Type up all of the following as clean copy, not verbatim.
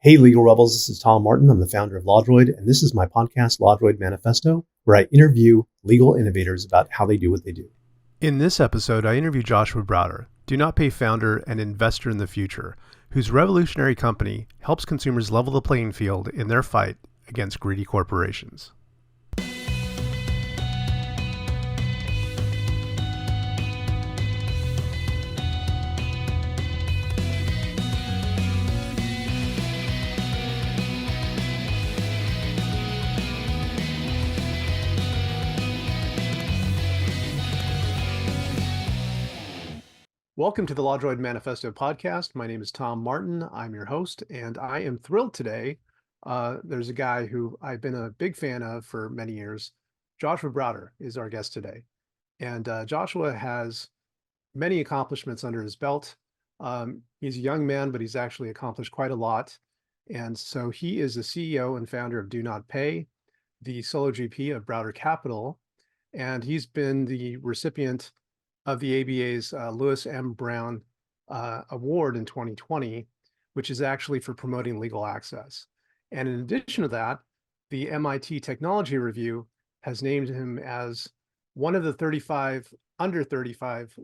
Hey, Legal Rebels, this is Tom Martin. I'm the founder of LawDroid, and this is my podcast, LawDroid Manifesto, where I interview legal innovators about how they do what they do. In this episode, I interview Joshua Browder, DoNotPay founder and investor in the future, whose revolutionary company helps consumers level the playing field in their fight against greedy corporations. Welcome to the LawDroid Manifesto podcast. My name is Tom Martin. I'm your host, and I am thrilled today. There's a guy who I've been a big fan of for many years. Joshua Browder is our guest today. And Joshua has many accomplishments under his belt. He's a young man, but he's actually accomplished quite a lot. And so he is the CEO and founder of DoNotPay, the solo GP of Browder Capital, and he's been the recipient of the ABA's Lewis M. Brown Award in 2020, which is actually for promoting legal access. And in addition to that, the MIT Technology Review has named him as one of the 35 under 35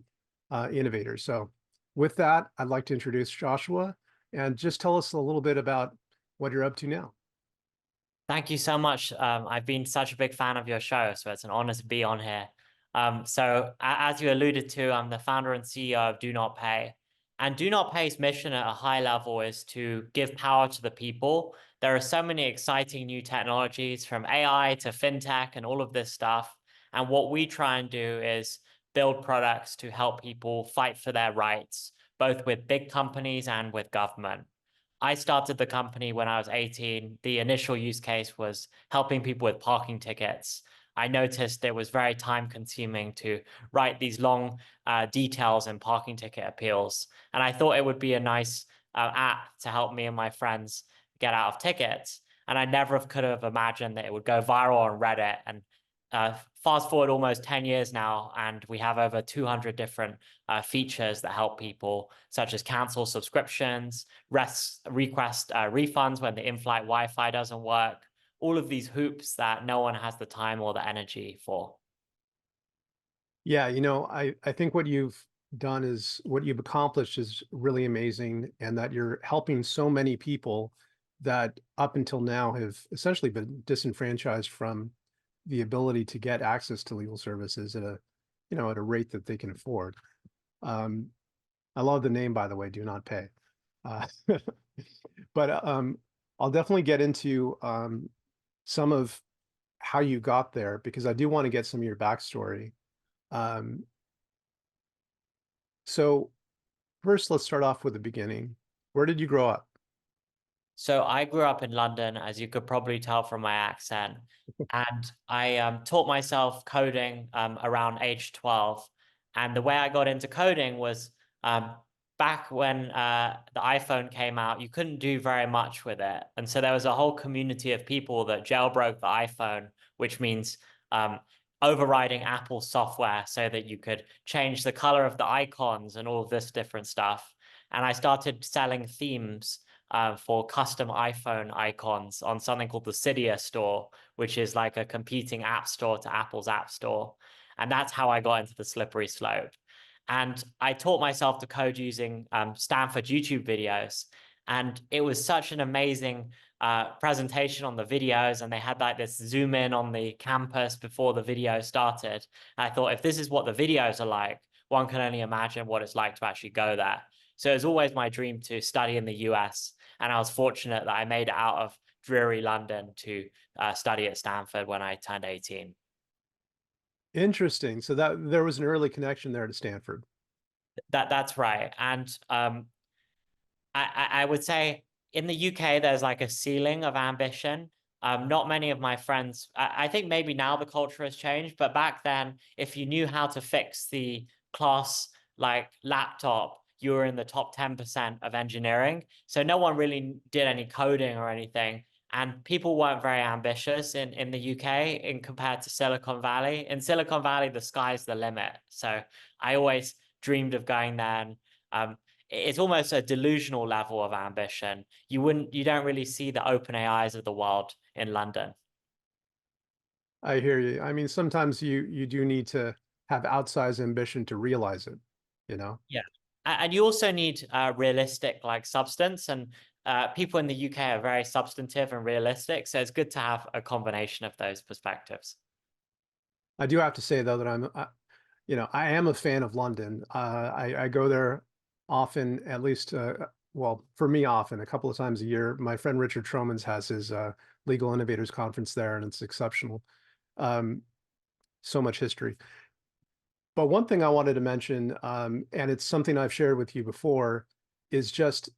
innovators. So with that, I'd like to introduce Joshua and just tell us a little bit about what you're up to now. Thank you so much. I've been such a big fan of your show, so it's an honor to be on here. As you alluded to, I'm the founder and CEO of DoNotPay. And DoNotPay's mission at a high level is to give power to the people. There are so many exciting new technologies from AI to fintech and all of this stuff. And what we try and do is build products to help people fight for their rights, both with big companies and with government. I started the company when I was 18. The initial use case was helping people with parking tickets. I noticed it was very time consuming to write these long details in parking ticket appeals. And I thought it would be a nice app to help me and my friends get out of tickets. And I never could have imagined that it would go viral on Reddit. And fast forward almost 10 years now, and we have over 200 different features that help people, such as cancel subscriptions, request refunds when the in-flight Wi-Fi doesn't work, all of these hoops that no one has the time or the energy for. Yeah, I think what you've done is what you've accomplished is really amazing, and that you're helping so many people that up until now have essentially been disenfranchised from the ability to get access to legal services at a rate that they can afford. I love the name, by the way, DoNotPay. But I'll definitely get into some of how you got there, because I do want to get some of your backstory. So first, let's start off with the beginning. Where did you grow up? So I grew up in London, as you could probably tell from my accent, and I taught myself coding around age 12. And the way I got into coding was back when the iPhone came out, you couldn't do very much with it. And so there was a whole community of people that jailbroke the iPhone, which means overriding Apple software so that you could change the color of the icons and all of this different stuff. And I started selling themes for custom iPhone icons on something called the Cydia store, which is like a competing app store to Apple's App Store. And that's how I got into the slippery slope. And I taught myself to code using Stanford YouTube videos. And it was such an amazing presentation on the videos. And they had like this zoom in on the campus before the video started. And I thought, if this is what the videos are like, one can only imagine what it's like to actually go there. So it was always my dream to study in the US. And I was fortunate that I made it out of dreary London to study at Stanford when I turned 18. Interesting. So that there was an early connection there to Stanford. That's right. And I would say in the UK, there's like a ceiling of ambition. Not many of my friends, I think maybe now the culture has changed, but back then, if you knew how to fix the class like laptop, you were in the top 10% of engineering. So no one really did any coding or anything. And people weren't very ambitious in the UK in compared to Silicon Valley. In Silicon Valley, the sky's the limit. So I always dreamed of going there. And it's almost a delusional level of ambition. You don't really see the open AIs of the world in London. I hear you. I mean, sometimes you do need to have outsized ambition to realize it, you know? Yeah. And you also need realistic like substance, and people in the UK are very substantive and realistic. So it's good to have a combination of those perspectives. I do have to say though that I am a fan of London. I go there often, at least, well, for me, often, a couple of times a year. My friend Richard Tromans has his Legal Innovators Conference there, and it's exceptional. Um, so much history. But one thing I wanted to mention, and it's something I've shared with you before, is just,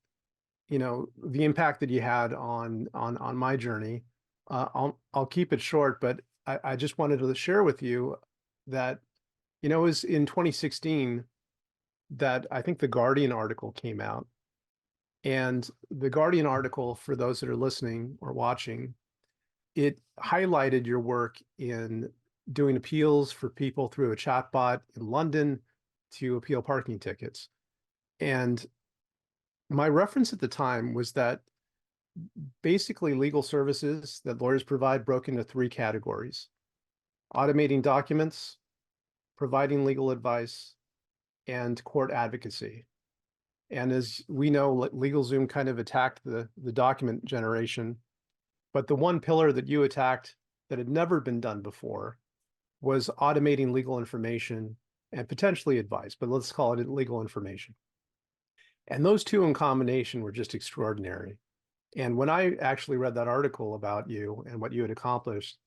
the impact that you had on my journey. I'll keep it short, but I just wanted to share with you that, it was in 2016 that I think the Guardian article came out. And the Guardian article, for those that are listening or watching, it highlighted your work in doing appeals for people through a chatbot in London to appeal parking tickets. And my reference at the time was that basically legal services that lawyers provide broke into three categories: automating documents, providing legal advice, and court advocacy. And as we know, LegalZoom kind of attacked the document generation, but the one pillar that you attacked that had never been done before was automating legal information and potentially advice, but let's call it legal information. And those two in combination were just extraordinary. And when I actually read that article about you and what you had accomplished,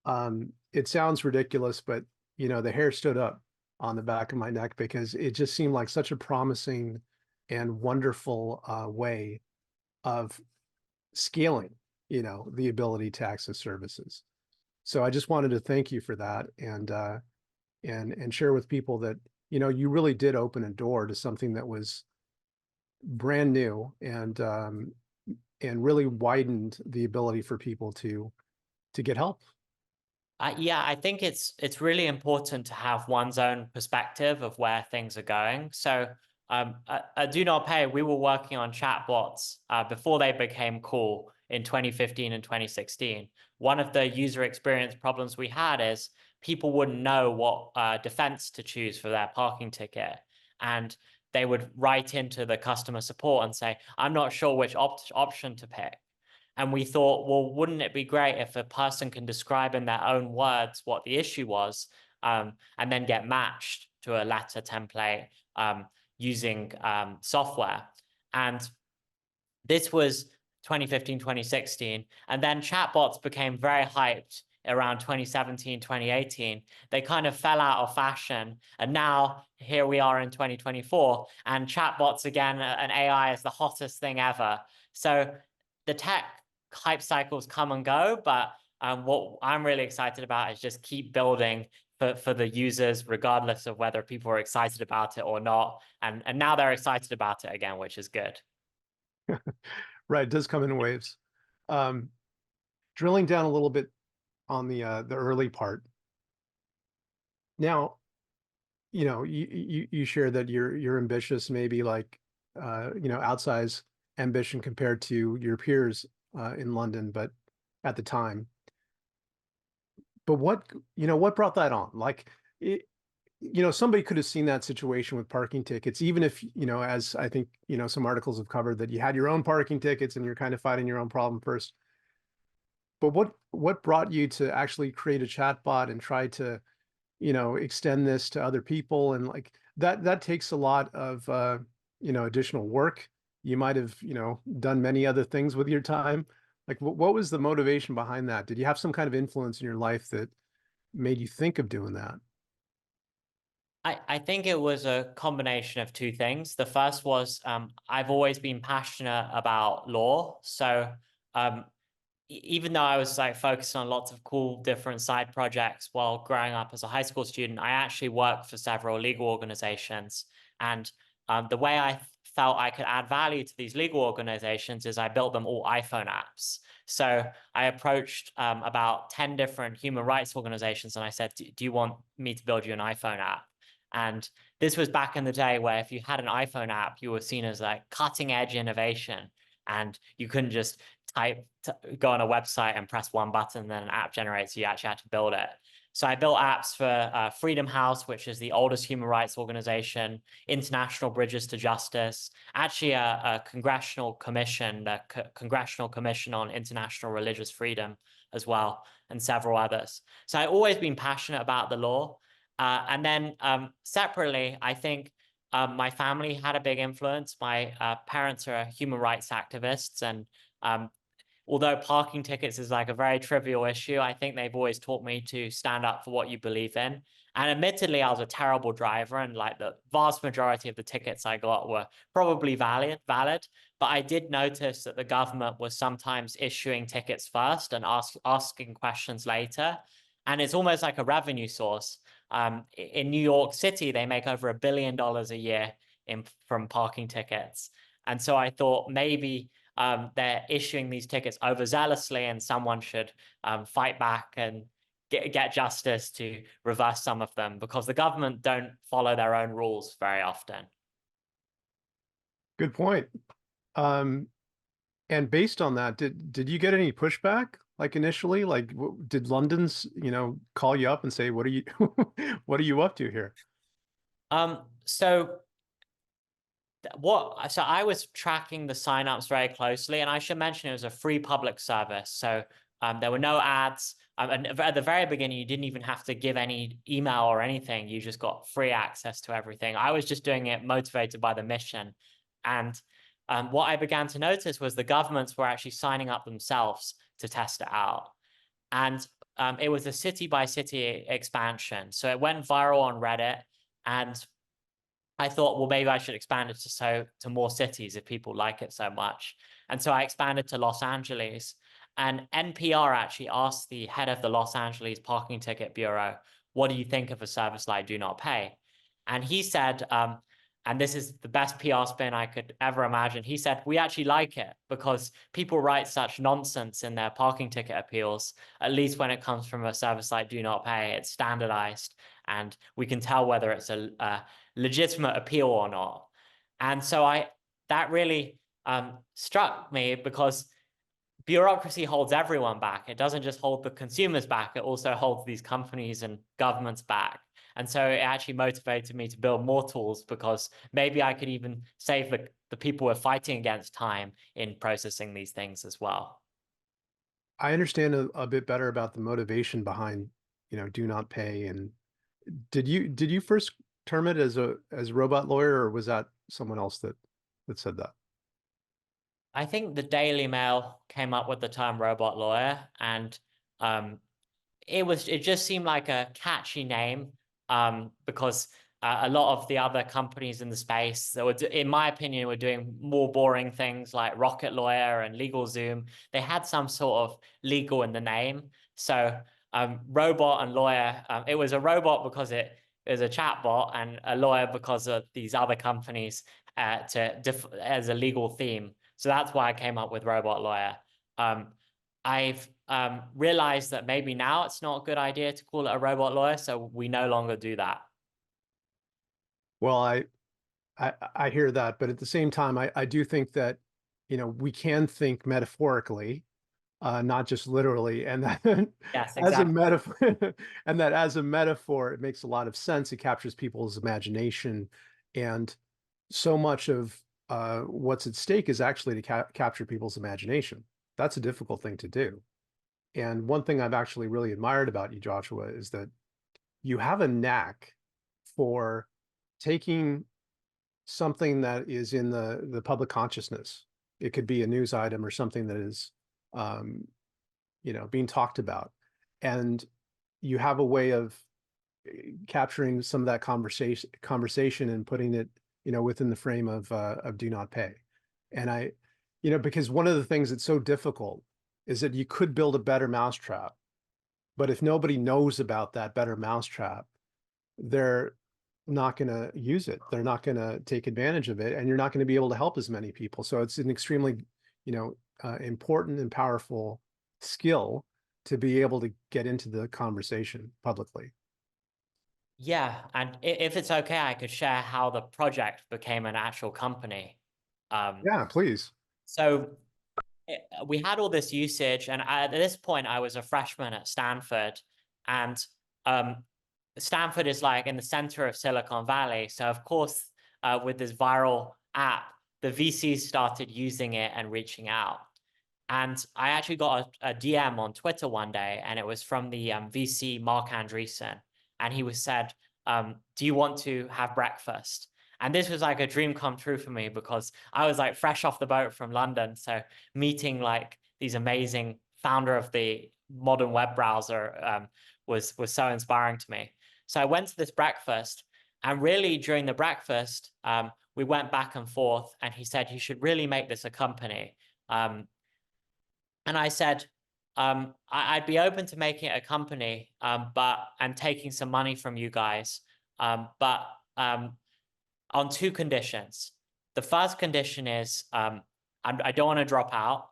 it sounds ridiculous, but the hair stood up on the back of my neck because it just seemed like such a promising and wonderful way of scaling, the ability to access services. So I just wanted to thank you for that and share with people that, you really did open a door to something that was brand new and really widened the ability for people to get help. Yeah, I think it's really important to have one's own perspective of where things are going. So at DoNotPay, we were working on chatbots before they became cool in 2015 and 2016. One of the user experience problems we had is people wouldn't know what defense to choose for their parking ticket. And they would write into the customer support and say, I'm not sure which option to pick. And we thought, well, wouldn't it be great if a person can describe in their own words what the issue was, and then get matched to a letter template using software. And this was 2015, 2016. And then chatbots became very hyped around 2017, 2018. They kind of fell out of fashion. And now here we are in 2024, and chatbots again, and AI is the hottest thing ever. So the tech hype cycles come and go, but what I'm really excited about is just keep building for the users, regardless of whether people are excited about it or not. And now they're excited about it again, which is good. Right, it does come in waves. Drilling down a little bit on the early part. Now, you share that you're ambitious, maybe like outsized ambition compared to your peers in London, but at the time. But what brought that on? Like, somebody could have seen that situation with parking tickets, even if, as I think, some articles have covered, that you had your own parking tickets and you're kind of fighting your own problem first. But what brought you to actually create a chatbot and try to, extend this to other people? And like that takes a lot of, additional work. You might have, done many other things with your time. Like, what was the motivation behind that? Did you have some kind of influence in your life that made you think of doing that? I think it was a combination of two things. The first was I've always been passionate about law. So even though I was like focused on lots of cool different side projects while growing up as a high school student, I actually worked for several legal organizations. And the way I felt I could add value to these legal organizations is I built them all iPhone apps. So I approached about 10 different human rights organizations and I said, do you want me to build you an iPhone app? And this was back in the day where if you had an iPhone app, you were seen as like cutting edge innovation, and you couldn't just go on a website and press one button and then an app generates. You actually had to build it. So I built apps for Freedom House, which is the oldest human rights organization, International Bridges to Justice, actually a congressional commission, the Congressional Commission on International Religious Freedom as well, and several others. So I've always been passionate about the law. And then separately, I think my family had a big influence. My parents are human rights activists, and although parking tickets is like a very trivial issue, I think they've always taught me to stand up for what you believe in. And admittedly, I was a terrible driver, and like the vast majority of the tickets I got were probably valid. But I did notice that the government was sometimes issuing tickets first and asking questions later. And it's almost like a revenue source. In New York City, they make over $1 billion a year from parking tickets. And so I thought maybe they're issuing these tickets overzealously, and someone should fight back and get justice to reverse some of them, because the government don't follow their own rules very often. Good point. And based on that, did you get any pushback? Like initially, like did London's, call you up and say, what are you, what are you up to here? So I was tracking the signups very closely, and I should mention it was a free public service. So there were no ads. And at the very beginning, you didn't even have to give any email or anything. You just got free access to everything. I was just doing it motivated by the mission. And what I began to notice was the governments were actually signing up themselves to test it out. And it was a city by city expansion. So it went viral on Reddit, and I thought, well, maybe I should expand it to more cities if people like it so much. And so I expanded to Los Angeles. And NPR actually asked the head of the Los Angeles Parking Ticket Bureau, what do you think of a service like DoNotPay? And he said, and this is the best PR spin I could ever imagine, he said, we actually like it because people write such nonsense in their parking ticket appeals. At least when it comes from a service like DoNotPay, it's standardized, and we can tell whether it's a legitimate appeal or not. And so that really struck me, because bureaucracy holds everyone back. It doesn't just hold the consumers back, it also holds these companies and governments back. And so it actually motivated me to build more tools, because maybe I could even save the people we're fighting against time in processing these things as well. I understand a bit better about the motivation behind, DoNotPay. And did you first term it as a robot lawyer, or was that someone else that said that? I think the Daily Mail came up with the term robot lawyer, and it just seemed like a catchy name, because a lot of the other companies in the space that were, in my opinion, were doing more boring things like Rocket Lawyer and LegalZoom. They had some sort of legal in the name. So robot and lawyer, it was a robot because it is a chatbot, and a lawyer because of these other companies as a legal theme. So that's why I came up with robot lawyer. I've realized that maybe now it's not a good idea to call it a robot lawyer, so we no longer do that. Well, I hear that, but at the same time, I do think that, we can think metaphorically, not just literally, and that Yes, as a exactly. metaphor, and that as a metaphor, it makes a lot of sense. It captures people's imagination, and so much of what's at stake is actually to capture people's imagination. That's a difficult thing to do. And one thing I've actually really admired about you, Joshua, is that you have a knack for taking something that is in the public consciousness. It could be a news item or something that is, being talked about, and you have a way of capturing some of that conversation and putting it, within the frame of DoNotPay. And because one of the things that's so difficult is that you could build a better mousetrap, but if nobody knows about that better mousetrap, they're not going to use it. They're not going to take advantage of it, and you're not going to be able to help as many people. So it's an extremely, important and powerful skill to be able to get into the conversation publicly. Yeah, and if it's okay, I could share how the project became an actual company. Yeah, please. So we had all this usage, and at this point, I was a freshman at Stanford, and um, Stanford is like in the center of Silicon Valley. So of course, with this viral app, the VCs started using it and reaching out. And I actually got a DM on Twitter one day, and it was from the VC Mark Andreessen, and he was said, "Do you want to have breakfast?" And this was like a dream come true for me because I was like fresh off the boat from London, so meeting like these amazing founder of the modern web browser was so inspiring to me. So I went to this breakfast, and really during the breakfast, we went back and forth, and he said, "You should really make this a company." And I said, I'd be open to making it a company, and taking some money from you guys, but on two conditions. The first condition is I don't want to drop out,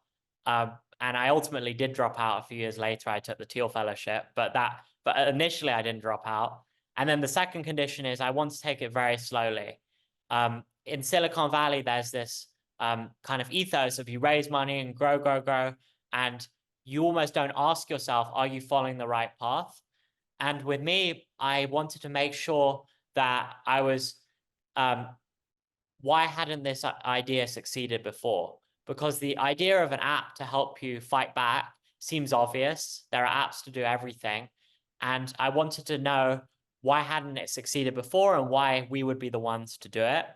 and I ultimately did drop out a few years later. I took the Teal Fellowship, but initially I didn't drop out. And then the second condition is I want to take it very slowly. In Silicon Valley, there's this kind of ethos of you raise money and grow, grow, grow, and you almost don't ask yourself, are you following the right path? And with me, I wanted to make sure that I was, why hadn't this idea succeeded before? Because the idea of an app to help you fight back seems obvious. There are apps to do everything. And I wanted to know why hadn't it succeeded before and why we would be the ones to do it.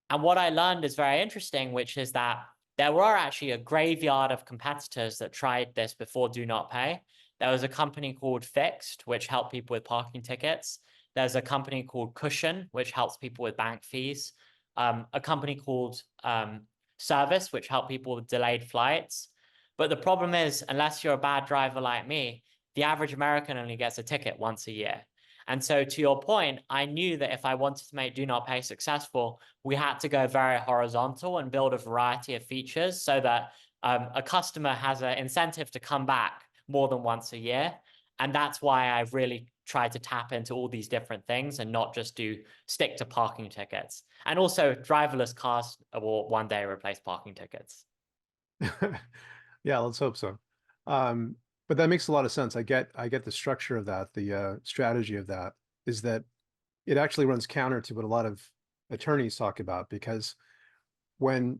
And what I learned is very interesting, which is that there were actually a graveyard of competitors that tried this before DoNotPay. There was a company called Fixed, which helped people with parking tickets. There's a company called Cushion, which helps people with bank fees. A company called Service, which helped people with delayed flights. But the problem is, unless you're a bad driver like me, the average American only gets a ticket once a year. And so to your point, I knew that if I wanted to make DoNotPay successful, we had to go very horizontal and build a variety of features so that a customer has an incentive to come back more than once a year. And that's why I've really tried to tap into all these different things and not just stick to parking tickets. And also driverless cars will one day replace parking tickets. Yeah, let's hope so. But that makes a lot of sense. I get the structure of that. The strategy of that is that it actually runs counter to what a lot of attorneys talk about, because when,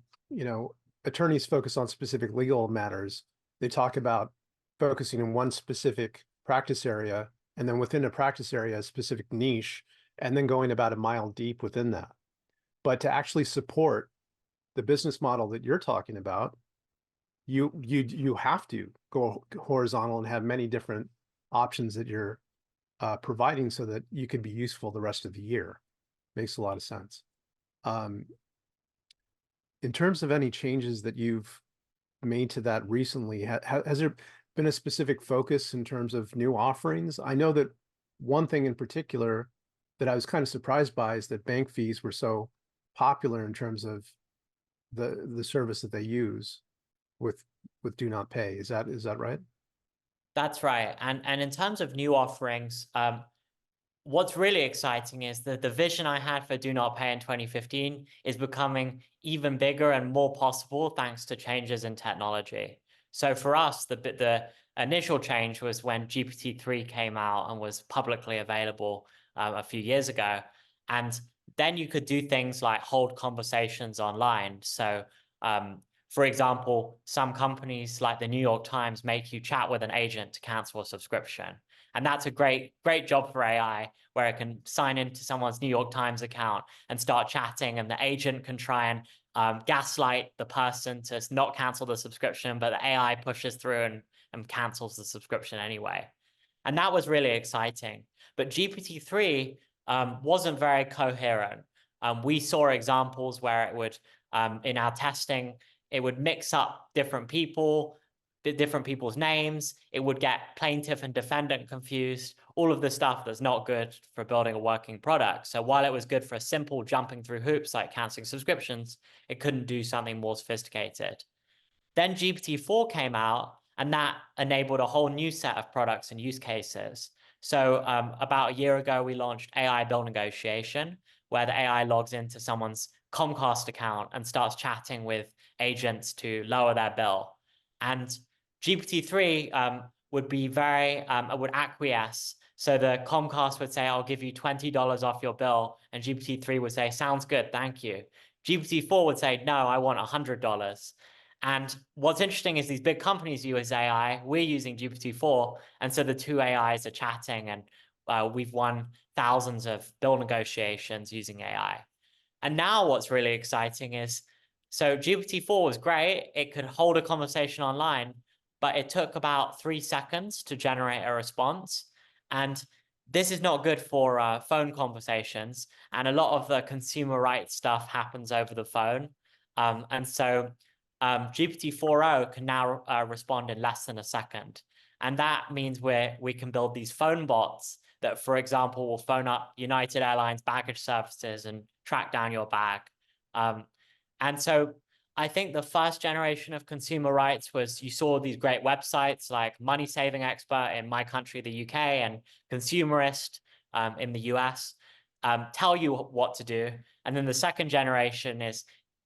attorneys focus on specific legal matters, they talk about focusing on one specific practice area, and then within a practice area, a specific niche, and then going about a mile deep within that. But to actually support the business model that you're talking about, you have to go horizontal and have many different options that you're providing so that you can be useful the rest of the year. Makes a lot of sense. In terms of any changes that you've made to that recently, has there been a specific focus in terms of new offerings? I know that one thing in particular that I was kind of surprised by is that bank fees were so popular in terms of the service that they use with DoNotPay. Is that right? That's right. And in terms of new offerings, what's really exciting is that the vision I had for DoNotPay in 2015 is becoming even bigger and more possible thanks to changes in technology. So for us, the initial change was when GPT-3 came out and was publicly available a few years ago. And then you could do things like hold conversations online. So for example, some companies like the New York Times make you chat with an agent to cancel a subscription. And that's a great job for AI, where it can sign into someone's New York Times account and start chatting, and the agent can try and gaslight the person to not cancel the subscription, but the AI pushes through and cancels the subscription anyway. And that was really exciting. But GPT-3 wasn't very coherent. We saw examples where it would, in our testing, it would mix up different people's names. It would get plaintiff and defendant confused, all of the stuff that's not good for building a working product. So while it was good for a simple jumping through hoops like canceling subscriptions, it couldn't do something more sophisticated. Then GPT-4 came out, and that enabled a whole new set of products and use cases. So about a year ago, we launched AI Bill Negotiation, where the AI logs into someone's Comcast account and starts chatting with agents to lower their bill. And GPT-3 would acquiesce. So the Comcast would say, I'll give you $20 off your bill. And GPT-3 would say, sounds good, thank you. GPT-4 would say, no, I want $100. And what's interesting is these big companies use AI, we're using GPT-4, and so the two AIs are chatting, and we've won thousands of bill negotiations using AI. And now what's really exciting is, so GPT-4 was great, it could hold a conversation online, but it took about 3 seconds to generate a response. And this is not good for phone conversations, and a lot of the consumer rights stuff happens over the phone. And so GPT-4o can now respond in less than a second. And that means we can build these phone bots that, for example, will phone up United Airlines baggage services and track down your bag. And so I think the first generation of consumer rights was, you saw these great websites like Money Saving Expert in my country, the UK, and Consumerist in the US tell you what to do. And then the second generation is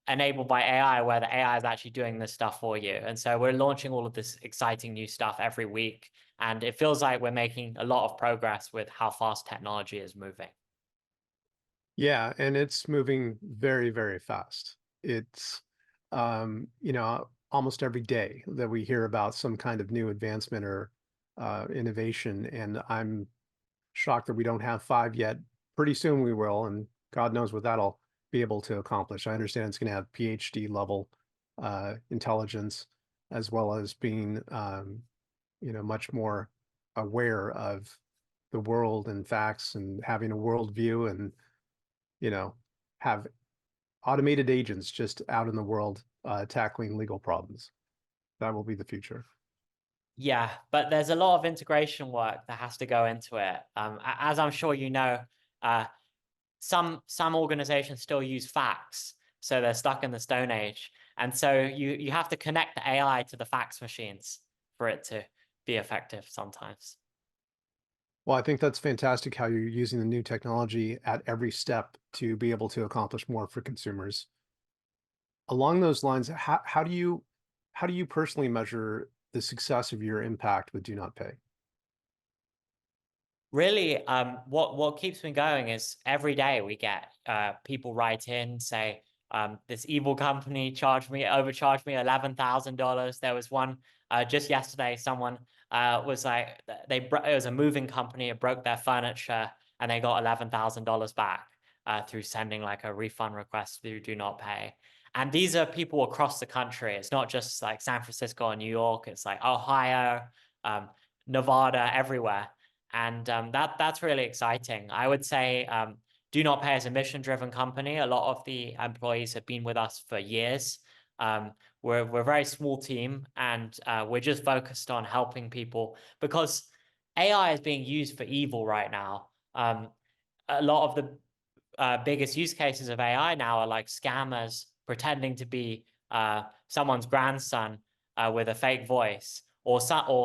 enabled by AI, where the AI is actually doing this stuff for you. And so we're launching all of this exciting new stuff every week. And it feels like we're making a lot of progress with how fast technology is moving. Yeah, and it's moving very, very fast. It's, almost every day that we hear about some kind of new advancement or innovation, and I'm shocked that we don't have 5 yet. Pretty soon we will, and God knows what that'll be able to accomplish. I understand it's going to have PhD level intelligence, as well as being, much more aware of the world and facts, and having a worldview, and have automated agents just out in the world tackling legal problems. That will be the future. Yeah, but there's a lot of integration work that has to go into it. As I'm sure you know, some organizations still use fax, so they're stuck in the Stone Age. And so you have to connect the AI to the fax machines for it to be effective sometimes. Well, I think that's fantastic how you're using the new technology at every step to be able to accomplish more for consumers. Along those lines, how do you personally measure the success of your impact with DoNotPay? Really, what keeps me going is every day we get people write in, say, this evil company overcharged me $11,000. There was one just yesterday, someone was like, it was a moving company, it broke their furniture, and they got $11,000 back through sending like a refund request through DoNotPay. And these are people across the country. It's not just like San Francisco or New York. It's like Ohio, Nevada, everywhere. And that's really exciting. I would say DoNotPay is a mission-driven company. A lot of the employees have been with us for years. We're a very small team, and we're just focused on helping people, because AI is being used for evil right now. A lot of the biggest use cases of AI now are like scammers pretending to be someone's grandson with a fake voice, or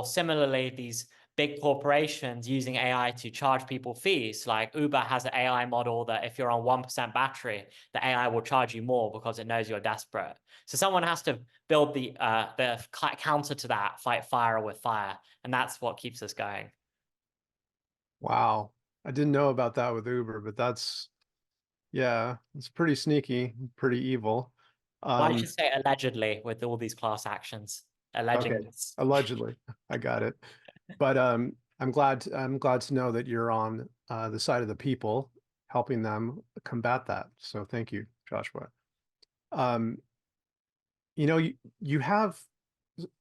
similarly, these big corporations using AI to charge people fees. Like Uber has an AI model that if you're on 1% battery, the AI will charge you more because it knows you're desperate. So someone has to build the counter to that, fight fire with fire, and that's what keeps us going. Wow, I didn't know about that with Uber, but yeah, it's pretty sneaky, pretty evil. Well, I should say allegedly with all these class actions, alleging Okay, this. allegedly, I got it. But I'm glad to know that you're on the side of the people, helping them combat that. So thank you, Joshua. You have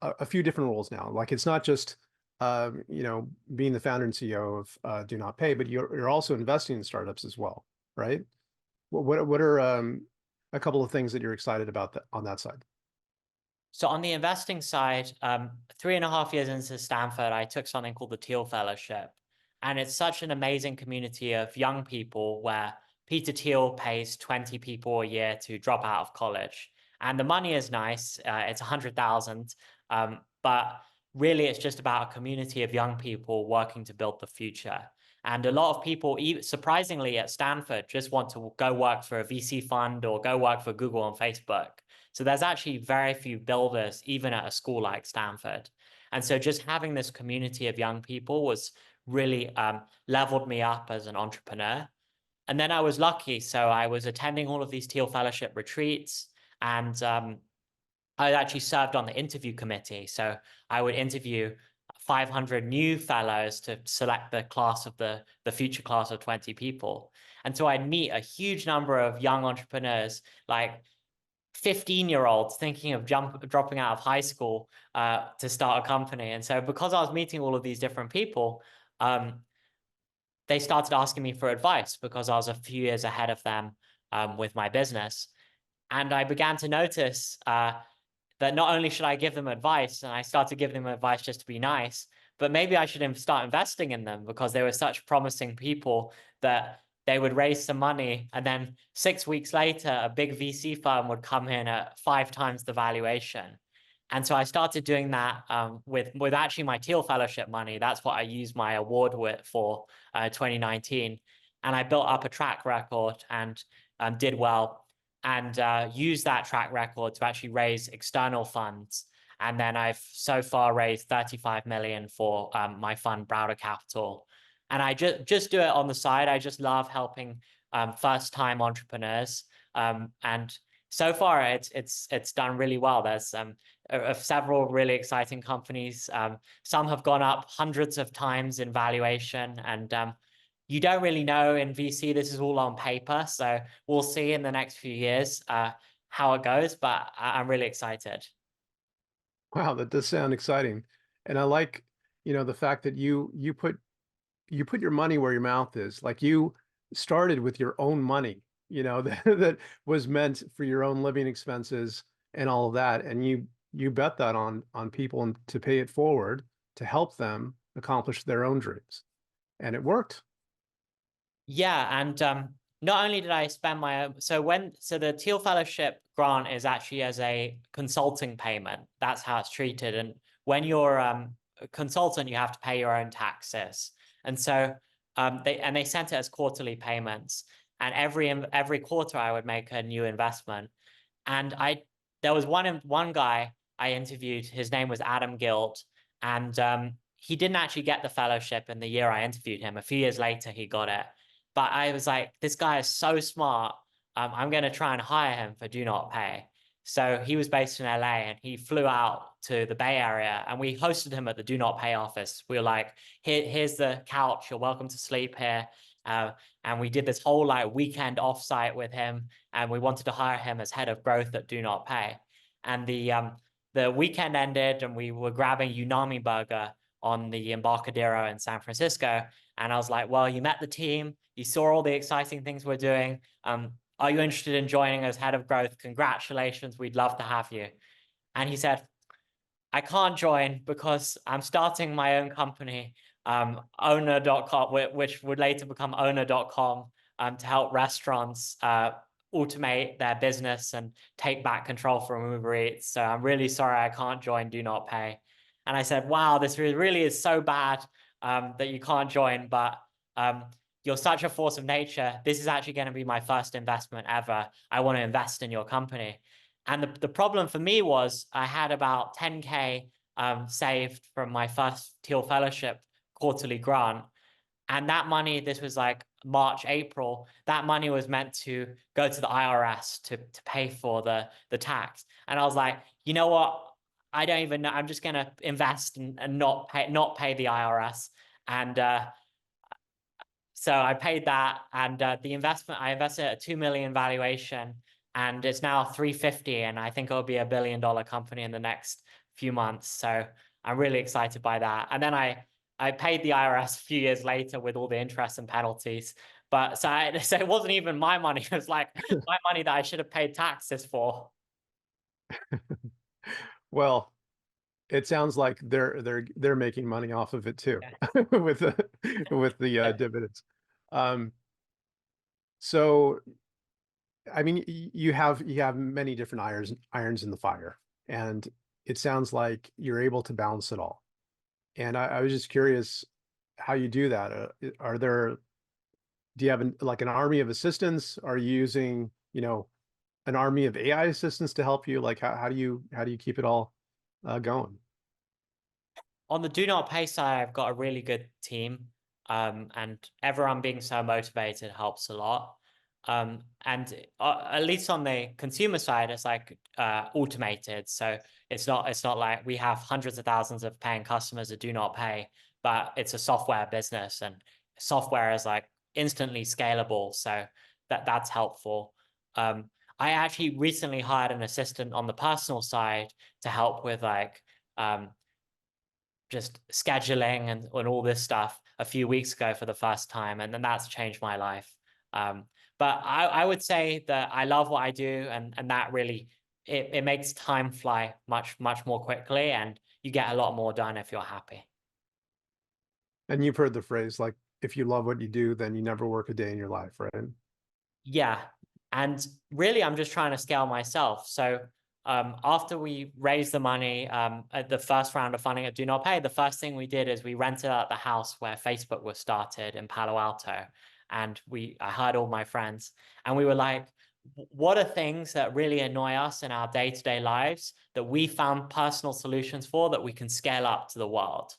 a few different roles now. Like, it's not just being the founder and CEO of DoNotPay, but you're also investing in startups as well, right? What are a couple of things that you're excited about on that side? So on the investing side, 3.5 years into Stanford, I took something called the Thiel Fellowship. And it's such an amazing community of young people where Peter Thiel pays 20 people a year to drop out of college. And the money is nice. It's 100,000. But really it's just about a community of young people working to build the future. And a lot of people, surprisingly at Stanford, just want to go work for a VC fund or go work for Google and Facebook. So there's actually very few builders, even at a school like Stanford. And so just having this community of young people was really leveled me up as an entrepreneur. And then I was lucky. So I was attending all of these Teal Fellowship retreats, and I actually served on the interview committee. So I would interview 500 new fellows to select the class of the future class of 20 people. And so I'd meet a huge number of young entrepreneurs, like 15-year-olds thinking of dropping out of high school to start a company. And so because I was meeting all of these different people, they started asking me for advice because I was a few years ahead of them with my business. And I began to notice that not only should I give them advice, and I started giving them advice just to be nice, but maybe I should start investing in them because they were such promising people that they would raise some money, and then 6 weeks later, a big VC firm would come in at 5 times the valuation. And so I started doing that with actually my Teal Fellowship money. That's what I used my award for 2019. And I built up a track record and did well, and used that track record to actually raise external funds. And then I've so far raised 35 million for my fund, Browder Capital. And I just do it on the side. I just love helping first-time entrepreneurs. And so far, it's done really well. There's several really exciting companies. Some have gone up hundreds of times in valuation, and you don't really know in VC. This is all on paper, so we'll see in the next few years how it goes. But I'm really excited. Wow, that does sound exciting. And I like, the fact that you put your money where your mouth is. Like, you started with your own money, that was meant for your own living expenses and all of that. And you bet that on people and to pay it forward to help them accomplish their own dreams. And it worked. Yeah, and not only did I spend my own, so the Teal Fellowship grant is actually as a consulting payment. That's how it's treated. And when you're a consultant, you have to pay your own taxes. And so they sent it as quarterly payments. And every quarter I would make a new investment. And there was one guy I interviewed. His name was Adam Gilt, and he didn't actually get the fellowship in the year I interviewed him. A few years later, he got it. But I was like, this guy is so smart. I'm going to try and hire him for DoNotPay. So he was based in LA, and he flew out to the Bay Area, and we hosted him at the DoNotPay office. We were like, here's the couch. You're welcome to sleep here. And we did this whole weekend offsite with him, and we wanted to hire him as head of growth at DoNotPay. And the weekend ended, and we were grabbing Unami Burger on the Embarcadero in San Francisco. And I was like, well, you met the team, you saw all the exciting things we're doing. Are you interested in joining as head of growth? Congratulations, we'd love to have you. And he said, I can't join because I'm starting my own company, owner.com, which would later become owner.com, to help restaurants automate their business and take back control from Uber Eats. So I'm really sorry I can't join DoNotPay. And I said, wow, this really is so bad that you can't join, but you're such a force of nature. This is actually going to be my first investment ever. I want to invest in your company. And the problem for me was I had about 10K saved from my first Teal Fellowship quarterly grant. And that money, this was like March, April, that money was meant to go to the IRS to pay for the tax. And I was like, you know what? I don't even know. I'm just going to invest and not pay the IRS. And so I paid that, and the investment, I invested at a 2 million valuation, and it's now 350, and I think it'll be $1 billion company in the next few months. So I'm really excited by that. And then I paid the IRS a few years later with all the interest and penalties. But so it wasn't even my money. It was like my money that I should have paid taxes for. Well, it sounds like they're making money off of it too, with the dividends. So I mean, you have many different irons in the fire, and it sounds like you're able to balance it all. And I was just curious how you do that. Do you have like an army of assistants? Are you using, an army of AI assistants to help you? Like how do you keep it all going? On the DoNotPay side, I've got a really good team, and everyone being so motivated helps a lot. And at least on the consumer side, it's like automated. So it's not like we have hundreds of thousands of paying customers that do not pay, but it's a software business, and software is like instantly scalable. So that's helpful. I actually recently hired an assistant on the personal side to help with like just scheduling and all this stuff a few weeks ago for the first time. And then that's changed my life. But I would say that I love what I do, and that really, it makes time fly much, much more quickly, and you get a lot more done if you're happy. And you've heard the phrase, like, if you love what you do, then you never work a day in your life, right? Yeah. And really, I'm just trying to scale myself. So after we raised the money at the first round of funding at DoNotPay, the first thing we did is we rented out the house where Facebook was started in Palo Alto. And I hired all my friends, and we were like, what are things that really annoy us in our day-to-day lives that we found personal solutions for that we can scale up to the world?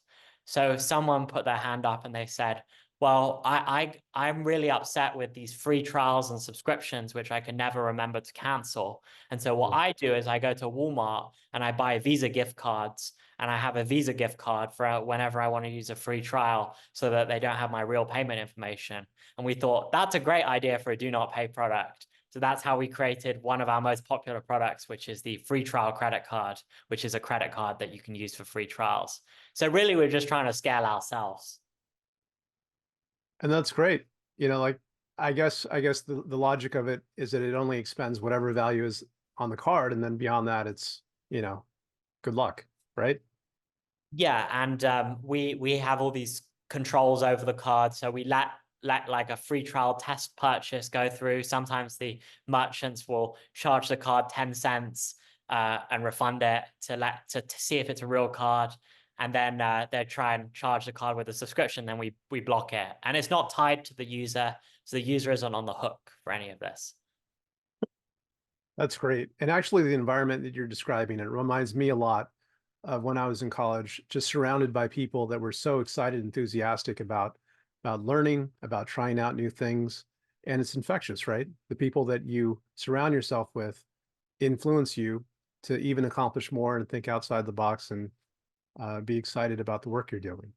So someone put their hand up and they said, well, I'm really upset with these free trials and subscriptions, which I can never remember to cancel. And so what I do is I go to Walmart and I buy Visa gift cards, and I have a Visa gift card for whenever I want to use a free trial so that they don't have my real payment information. And we thought that's a great idea for a DoNotPay product. So that's how we created one of our most popular products, which is the free trial credit card, which is a credit card that you can use for free trials. So really, we're just trying to scale ourselves. And that's great. Like I guess the logic of it is that it only expends whatever value is on the card, and then beyond that, it's, good luck, right? Yeah, and we have all these controls over the card, so we let like a free trial test purchase go through. Sometimes the merchants will charge the card 10 cents and refund it to see if it's a real card, and then they try and charge the card with a subscription. Then we block it, and it's not tied to the user, so the user isn't on the hook for any of this. That's great. And actually, the environment that you're describing, it reminds me a lot of when I was in college, just surrounded by people that were so excited, enthusiastic about learning, about trying out new things. And it's infectious, right? The people that you surround yourself with influence you to even accomplish more and think outside the box and be excited about the work you're doing.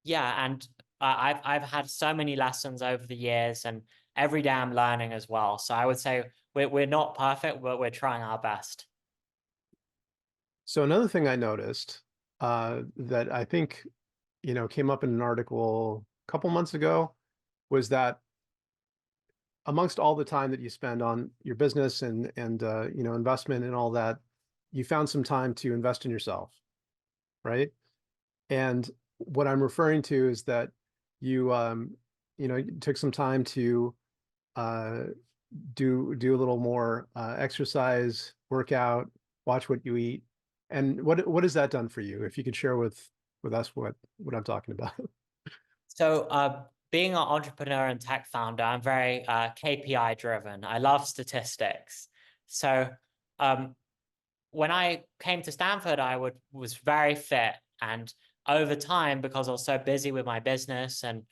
Yeah, and I've had so many lessons over the years, and every day I'm learning as well. So I would say we're not perfect, but we're trying our best. So another thing I noticed that I think, came up in an article a couple months ago was that amongst all the time that you spend on your business and investment and all that, you found some time to invest in yourself, right? And what I'm referring to is that you you took some time to do a little more exercise, workout, watch what you eat. And what has that done for you? If you could share with us what I'm talking about. So being an entrepreneur and tech founder, I'm very KPI driven. I love statistics. So when I came to Stanford, I was very fit, and over time, because I was so busy with my business and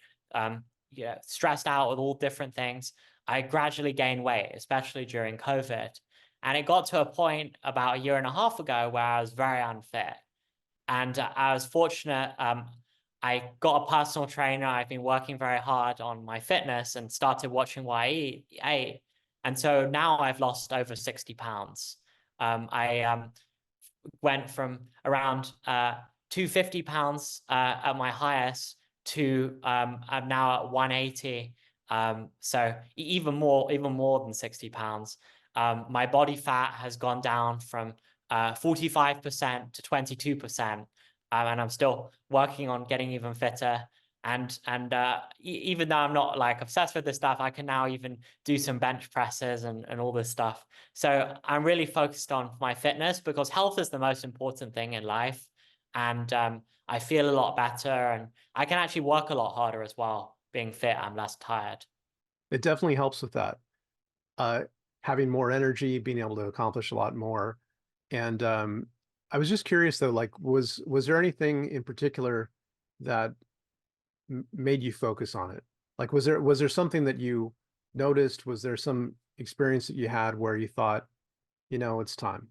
stressed out with all different things, I gradually gained weight, especially during COVID. And it got to a point about a year and a half ago where I was very unfit. And I was fortunate. I got a personal trainer. I've been working very hard on my fitness and started watching what I ate. And so now I've lost over 60 pounds. I went from around 250 pounds at my highest to I'm now at 180. So even more than 60 pounds. My body fat has gone down from 45% to 22%. And I'm still working on getting even fitter. Even though I'm not like obsessed with this stuff, I can now even do some bench presses and all this stuff. So I'm really focused on my fitness because health is the most important thing in life. And I feel a lot better, and I can actually work a lot harder as well. Being fit, I'm less tired. It definitely helps with that. Uh, Having more energy, being able to accomplish a lot more. And I was just curious though, like, was there anything in particular that made you focus on it? Like, was there something that you noticed? Was there some experience that you had where you thought, it's time?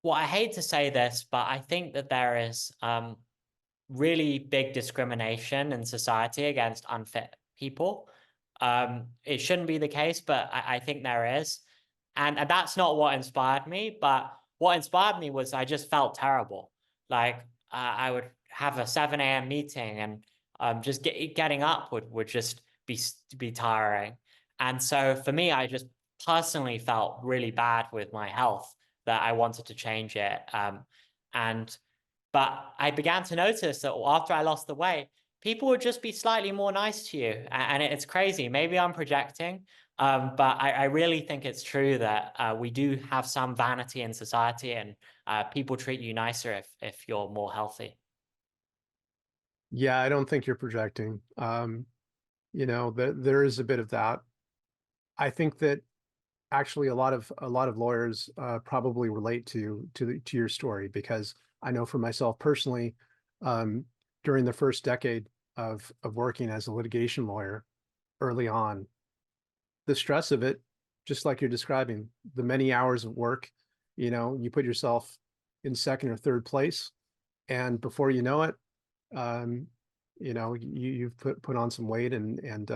Well, I hate to say this, but I think that there is really big discrimination in society against unfit people. It shouldn't be the case, but I think there is. And that's not what inspired me, but what inspired me was I just felt terrible. Like I would have a 7 a.m. meeting, and just getting up would just be tiring. And so for me, I just personally felt really bad with my health that I wanted to change it. And But I began to notice that after I lost the weight, people would just be slightly more nice to you. And it's crazy. Maybe I'm projecting, but I really think it's true that we do have some vanity in society, and people treat you nicer if you're more healthy. Yeah, I don't think you're projecting. There is a bit of that. I think that actually a lot of lawyers probably relate to your story, because I know for myself personally, um, during the first decade of working as a litigation lawyer early on, the stress of it, just like you're describing, the many hours of work, you put yourself in second or third place, and before you know it, um, you've put on some weight, and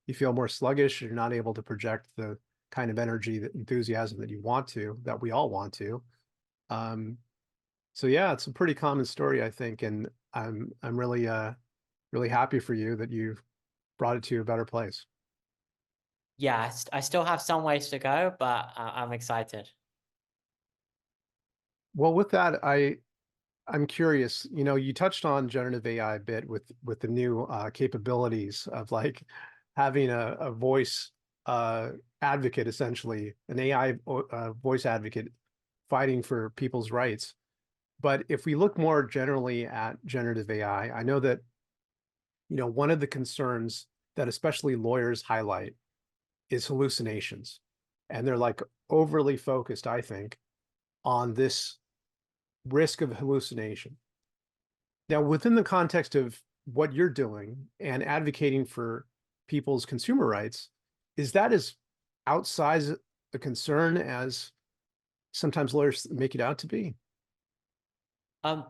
you feel more sluggish. You're not able to project the kind of energy, that enthusiasm that you want to, that we all want to. Um, so yeah, it's a pretty common story, I think, and I'm really happy for you that you've brought it to a better place. Yeah, I still have some ways to go, but I'm excited. Well, with that, I'm curious, you touched on generative AI a bit with the new capabilities of like having a voice advocate, essentially, an AI voice advocate fighting for people's rights. But if we look more generally at generative AI, I know that, one of the concerns that especially lawyers highlight is hallucinations. And they're like overly focused, I think, on this risk of hallucination. Now, within the context of what you're doing and advocating for people's consumer rights, is that as outsized a concern as sometimes lawyers make it out to be? Um,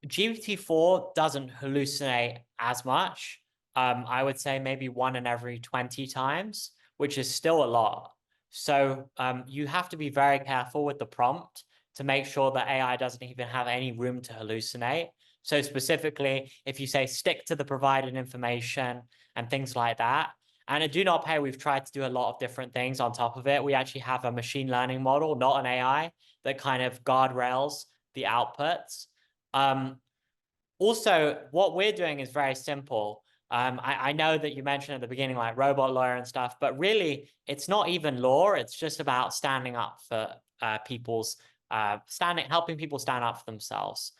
GPT-4 doesn't hallucinate as much. I would say maybe 1 in every 20 times, which is still a lot. So you have to be very careful with the prompt to make sure that AI doesn't even have any room to hallucinate. So specifically, if you say stick to the provided information and things like that. And at DoNotPay, we've tried to do a lot of different things on top of it. We actually have a machine learning model, not an AI, that kind of guardrails the outputs. Also, what we're doing is very simple. I know that you mentioned at the beginning, like robot lawyer and stuff, but really it's not even law. It's just about standing up for helping people stand up for themselves.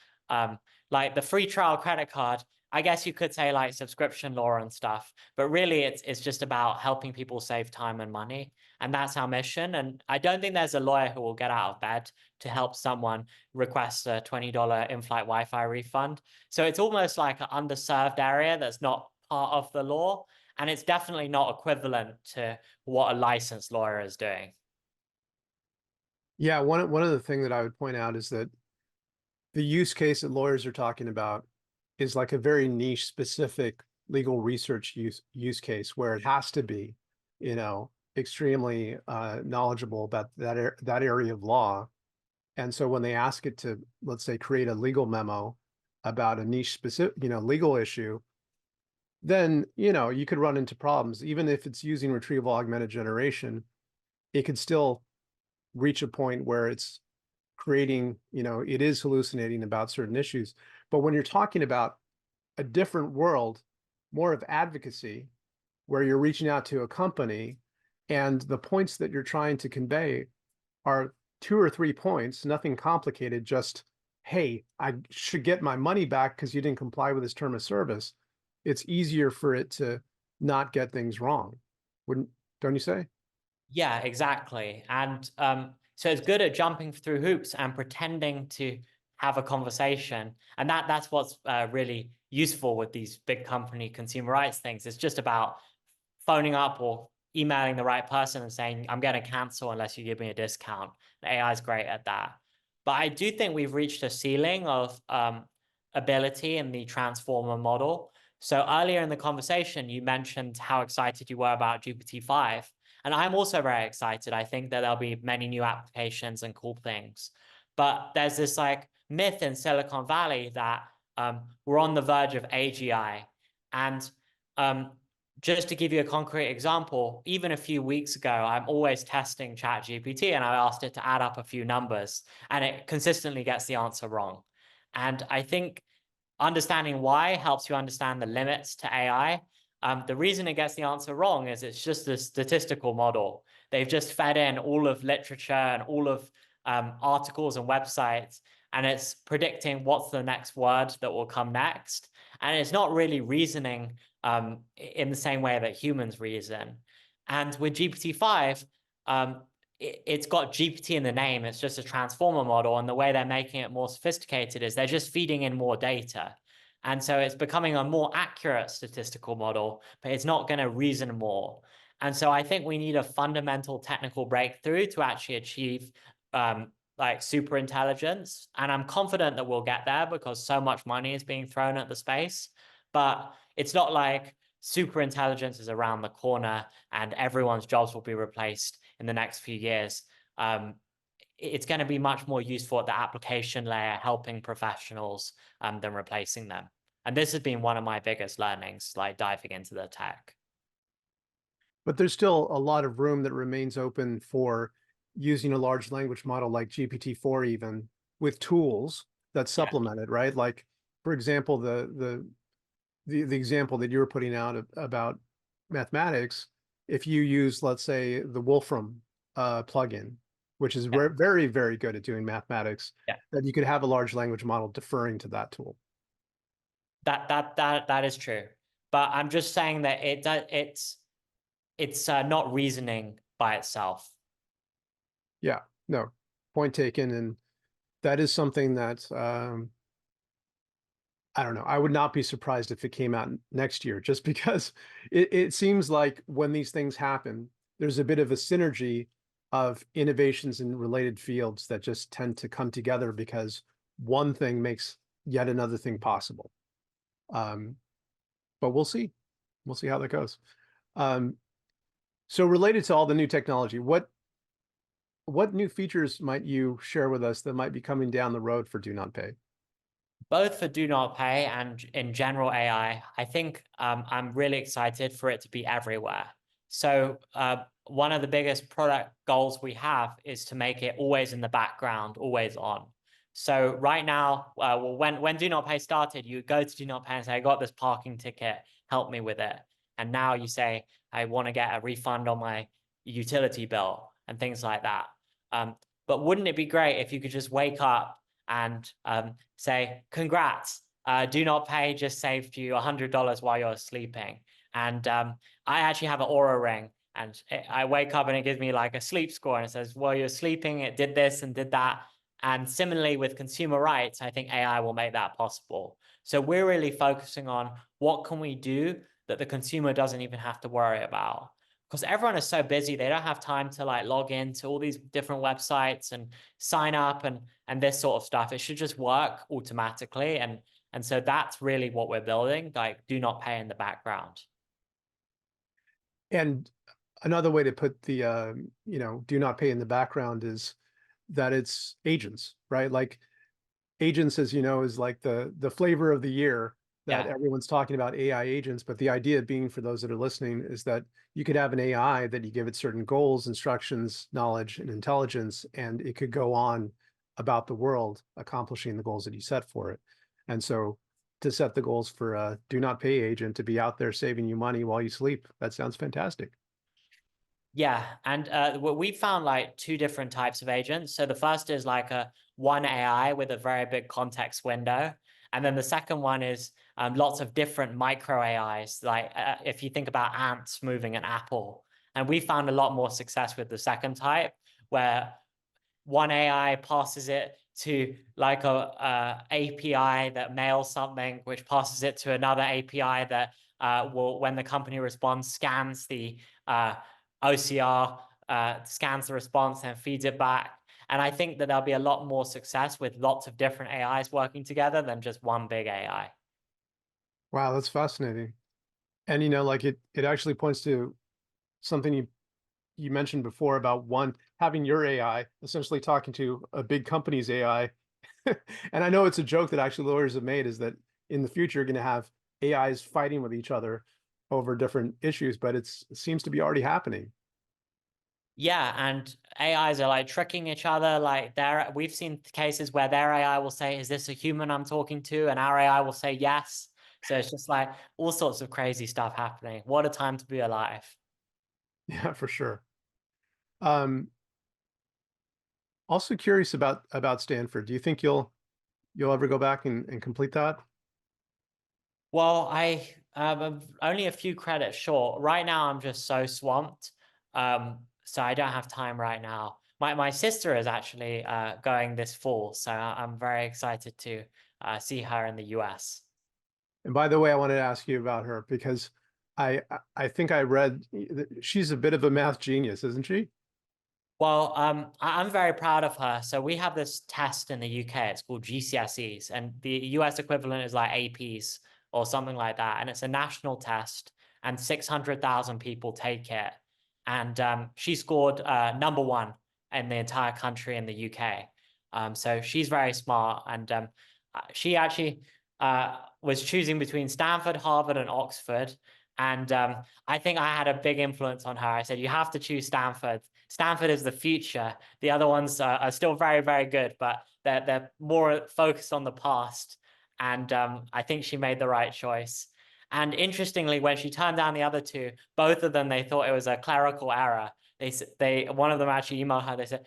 Like the free trial credit card, I guess you could say like subscription law and stuff, but really it's just about helping people save time and money. And that's our mission. And I don't think there's a lawyer who will get out of bed to help someone request a $20 in-flight Wi-Fi refund. So it's almost like an underserved area that's not part of the law. And it's definitely not equivalent to what a licensed lawyer is doing. Yeah, one of the things that I would point out is that the use case that lawyers are talking about is like a very niche, specific legal research use case where it has to be, extremely knowledgeable about that area of law. And so when they ask it to, let's say, create a legal memo about a niche specific, legal issue, then, you could run into problems. Even if it's using retrieval augmented generation, it could still reach a point where it's creating, it is hallucinating about certain issues. But when you're talking about a different world, more of advocacy, where you're reaching out to a company and the points that you're trying to convey are 2 or 3 points, nothing complicated, just, hey, I should get my money back because you didn't comply with this term of service. It's easier for it to not get things wrong. Don't you say? Yeah, exactly. And so it's good at jumping through hoops and pretending to have a conversation. And that's what's really useful with these big company consumer rights things. It's just about phoning up or emailing the right person and saying, I'm going to cancel unless you give me a discount. The AI is great at that. But I do think we've reached a ceiling of ability in the transformer model. So earlier in the conversation, you mentioned how excited you were about GPT-5. And I'm also very excited. I think that there'll be many new applications and cool things. But there's this like myth in Silicon Valley that we're on the verge of AGI. And just to give you a concrete example, even a few weeks ago, I'm always testing ChatGPT and I asked it to add up a few numbers and it consistently gets the answer wrong. And I think understanding why helps you understand the limits to AI. The reason it gets the answer wrong is it's just a statistical model. They've just fed in all of literature and all of articles and websites, and it's predicting what's the next word that will come next. And it's not really reasoning in the same way that humans reason. And with GPT-5, it's got GPT in the name. It's just a transformer model. And the way they're making it more sophisticated is they're just feeding in more data. And so it's becoming a more accurate statistical model, but it's not going to reason more. And so I think we need a fundamental technical breakthrough to actually achieve like super intelligence. And I'm confident that we'll get there because so much money is being thrown at the space. But it's not like super intelligence is around the corner and everyone's jobs will be replaced in the next few years. It's going to be much more useful at the application layer, helping professionals than replacing them. And this has been one of my biggest learnings, like diving into the tech. But there's still a lot of room that remains open for using a large language model like GPT-4 even with tools that supplement it, right? Like, for example, the example that you were putting out about mathematics, if you use, let's say, the Wolfram plugin, which is very, very good at doing mathematics, that you could have a large language model deferring to that tool. That is true. But I'm just saying that it's not reasoning by itself. Yeah, no, point taken. And that is something that I don't know. I would not be surprised if it came out next year, just because it seems like when these things happen, there's a bit of a synergy of innovations in related fields that just tend to come together because one thing makes yet another thing possible. But we'll see. We'll see how that goes. So related to all the new technology, what new features might you share with us that might be coming down the road for DoNotPay? Both for DoNotPay and in general AI, I think I'm really excited for it to be everywhere. So one of the biggest product goals we have is to make it always in the background, always on. So right now, when DoNotPay started, you go to DoNotPay and say, I got this parking ticket, help me with it. And now you say, I want to get a refund on my utility bill and things like that. But wouldn't it be great if you could just wake up and say, congrats, DoNotPay just saved you $100 while you're sleeping. And I actually have an Aura ring and I wake up and it gives me like a sleep score and it says, while you're sleeping, it did this and did that. And similarly with consumer rights, I think AI will make that possible. So we're really focusing on what can we do that the consumer doesn't even have to worry about. Because everyone is so busy, they don't have time to like log into all these different websites and sign up and this sort of stuff. It should just work automatically. And so that's really what we're building, like DoNotPay in the background. And another way to put the DoNotPay in the background is that it's agents, right? Like agents, as you know, is like the flavor of the year that everyone's talking about, AI agents. But the idea being, for those that are listening, is that you could have an AI that you give it certain goals, instructions, knowledge, and intelligence, and it could go on about the world, accomplishing the goals that you set for it. And so to set the goals for a do not pay agent to be out there saving you money while you sleep. That sounds fantastic. Yeah, and we found like two different types of agents. So the first is like a one AI with a very big context window. And then the second one is lots of different micro AIs. Like if you think about ants moving an apple. And we found a lot more success with the second type, where one AI passes it to like a API that mails something, which passes it to another API that will, when the company responds, scans the OCR, scans the response and feeds it back. And I think that there'll be a lot more success with lots of different AIs working together than just one big AI. Wow, that's fascinating. And like it actually points to something you mentioned before about one having your AI essentially talking to a big company's AI. And I know it's a joke that actually lawyers have made, is that in the future you're going to have AIs fighting with each other over different issues, but it seems to be already happening. Yeah, and AIs are like tricking each other. Like we've seen cases where their AI will say, "Is this a human I'm talking to?" And our AI will say yes. So it's just like all sorts of crazy stuff happening. What a time to be alive. Yeah, for sure. Um, Also curious about Stanford. Do you think you'll ever go back and complete that? Well, I'm only a few credits short. Right now, I'm just so swamped. So I don't have time right now. My sister is actually going this fall, so I'm very excited to see her in the US. And by the way, I wanted to ask you about her because I think I read she's a bit of a math genius, isn't she? Well, I'm very proud of her. So we have this test in the UK. It's called GCSEs, and the US equivalent is like APs or something like that. And it's a national test, and 600,000 people take it. And she scored number one in the entire country in the UK. So she's very smart, and she actually was choosing between Stanford, Harvard, and Oxford. And I think I had a big influence on her. I said, you have to choose Stanford. Stanford is the future. The other ones are still very, very good, but they're more focused on the past. And I think she made the right choice. And interestingly, when she turned down the other two, both of them, they thought it was a clerical error. One of them actually emailed her. They said,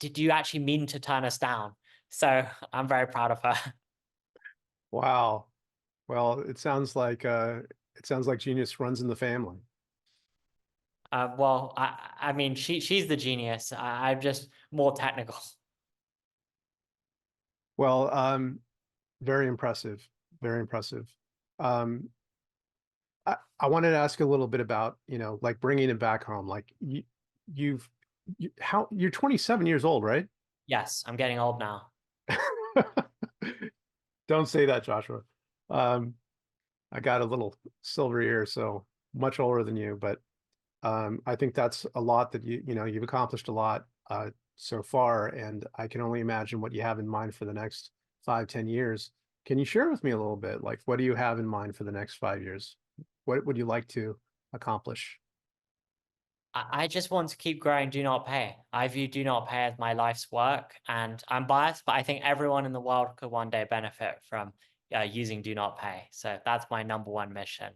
did you actually mean to turn us down? So I'm very proud of her. Wow. Well, it sounds like genius runs in the family. Well, I mean, she's the genius. I'm just more technical. Well, very impressive. Very impressive. Um, I wanted to ask a little bit about, like bringing it back home. Like you've you're 27 years old, right? Yes, I'm getting old now. Don't say that, Joshua. Um, I got a little silver ear, so much older than you, but I think that's a lot that you've accomplished a lot so far, and I can only imagine what you have in mind for the next 5, 10 years. Can you share with me a little bit? Like, what do you have in mind for the next 5 years? What would you like to accomplish? I just want to keep growing Do Not Pay. I view Do Not Pay as my life's work, and I'm biased, but I think everyone in the world could one day benefit from using Do Not Pay. So that's my number one mission.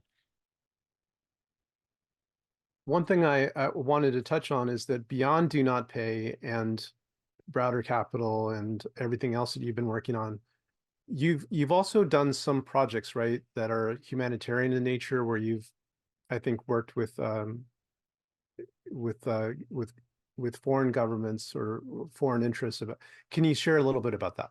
One thing I wanted to touch on is that beyond Do Not Pay and Browder Capital and everything else that you've been working on, you've also done some projects, right, that are humanitarian in nature, where you've, I think, worked with uh, with with foreign governments or foreign interests. Can you share a little bit about that?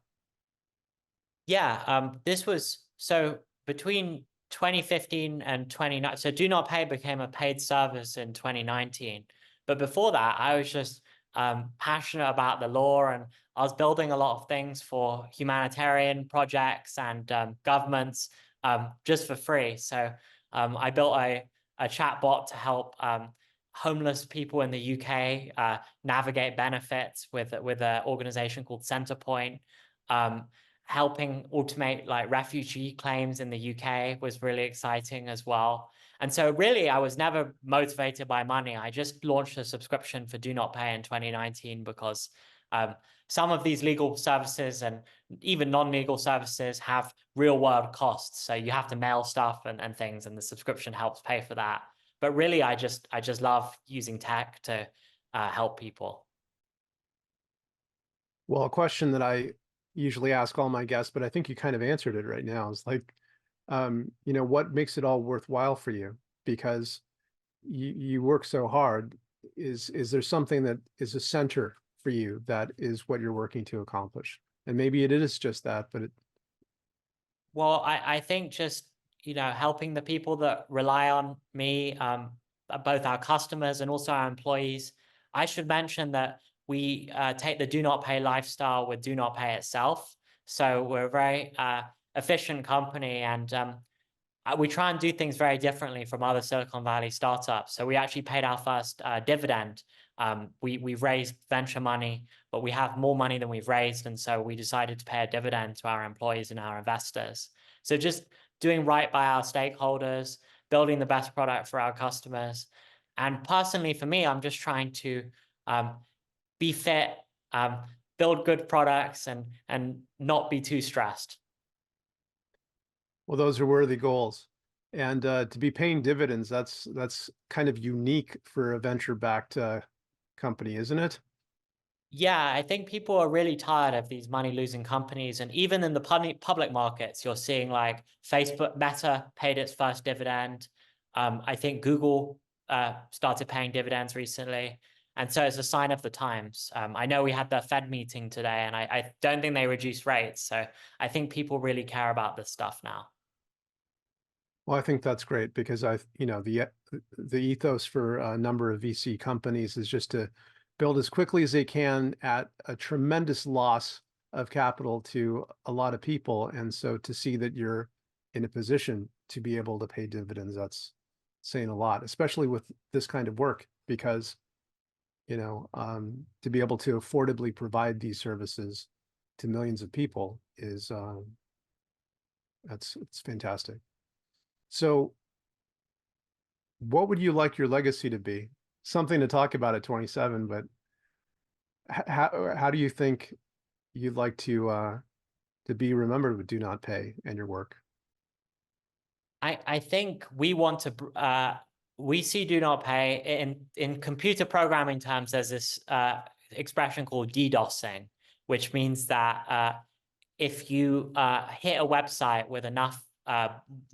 Yeah, this was so between 2015 and 2019. So Do Not Pay became a paid service in 2019. But before that, I was just passionate about the law, and I was building a lot of things for humanitarian projects and governments just for free. So I built a chatbot to help homeless people in the UK navigate benefits with an organization called Centrepoint. Helping automate like refugee claims in the UK was really exciting as well. And so really, I was never motivated by money. I just launched a subscription for Do Not Pay in 2019 because some of these legal services and even non-legal services have real world costs. So you have to mail stuff and things, and the subscription helps pay for that. But really, I just love using tech to help people. Well, a question that I usually ask all my guests, but I think you kind of answered it right now, is like, what makes it all worthwhile for you? Because you work so hard. Is there something that is a center for you that is what you're working to accomplish? And maybe it is just that, but Well, I think just, helping the people that rely on me, both our customers and also our employees. I should mention that we take the DoNotPay lifestyle with DoNotPay itself. So we're a very efficient company, and we try and do things very differently from other Silicon Valley startups. So we actually paid our first dividend. We've raised venture money, but we have more money than we've raised. And so we decided to pay a dividend to our employees and our investors. So just doing right by our stakeholders, building the best product for our customers. And personally, for me, I'm just trying to be fit, build good products, and not be too stressed. well, those are worthy goals. And to be paying dividends, that's kind of unique for a venture-backed company, isn't it? Yeah, I think people are really tired of these money-losing companies. And even in the public markets, you're seeing like Facebook, Meta paid its first dividend. I think Google started paying dividends recently. And so it's a sign of the times. I know we had the Fed meeting today, and I don't think they reduced rates. So I think people really care about this stuff now. Well, I think that's great because the ethos for a number of VC companies is just to build as quickly as they can at a tremendous loss of capital to a lot of people. And so to see that you're in a position to be able to pay dividends, that's saying a lot, especially with this kind of work, because to be able to affordably provide these services to millions of people is it's fantastic. So what would you like your legacy to be? Something to talk about at 27, but how do you think you'd like to be remembered with DoNotPay and your work? I think we want to we see DoNotPay in computer programming terms. There's this expression called DDoSing, which means that if you hit a website with enough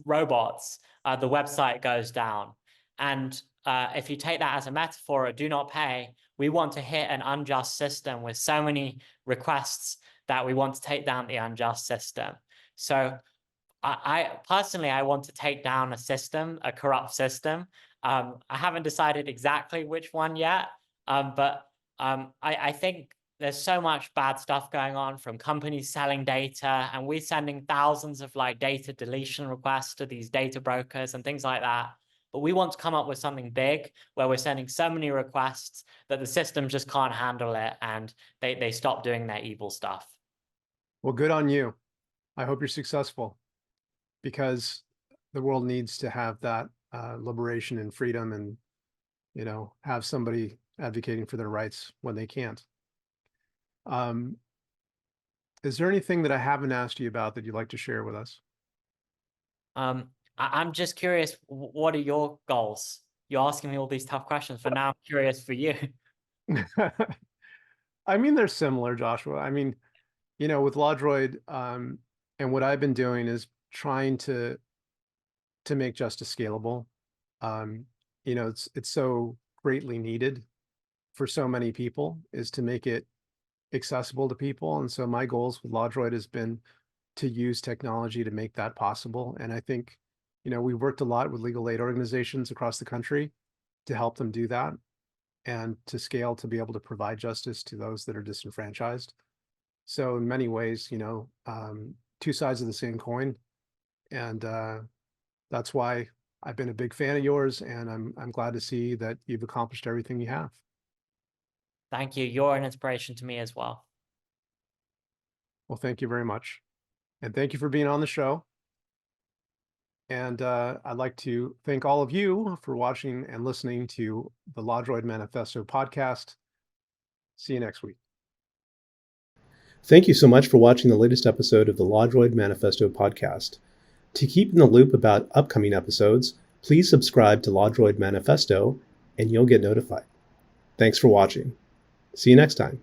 robots, the website goes down. And if you take that as a metaphor at DoNotPay, we want to hit an unjust system with so many requests that we want to take down the unjust system. So I personally, I want to take down a system, a corrupt system. I haven't decided exactly which one yet, but I think there's so much bad stuff going on, from companies selling data, and we're sending thousands of like data deletion requests to these data brokers and things like that. But we want to come up with something big where we're sending so many requests that the system just can't handle it, and they stop doing their evil stuff. Well, good on you. I hope you're successful, because the world needs to have that liberation and freedom, and have somebody advocating for their rights when they can't. Is there anything that I haven't asked you about that you'd like to share with us? I'm just curious, what are your goals? You're asking me all these tough questions, but now I'm curious for you. I mean, they're similar, Joshua. I mean, with LawDroid, and what I've been doing is trying to make justice scalable. It's so greatly needed for so many people, is to make it accessible to people. And so my goals with LawDroid has been to use technology to make that possible. And I think, we've worked a lot with legal aid organizations across the country to help them do that, and to scale to be able to provide justice to those that are disenfranchised. So in many ways, two sides of the same coin. And that's why I've been a big fan of yours, and I'm glad to see that you've accomplished everything you have. Thank you. You're an inspiration to me as well. Well, thank you very much. And thank you for being on the show. And I'd like to thank all of you for watching and listening to the LawDroid Manifesto podcast. See you next week. Thank you so much for watching the latest episode of the LawDroid Manifesto podcast. To keep in the loop about upcoming episodes, please subscribe to LawDroid Manifesto and you'll get notified. Thanks for watching. See you next time.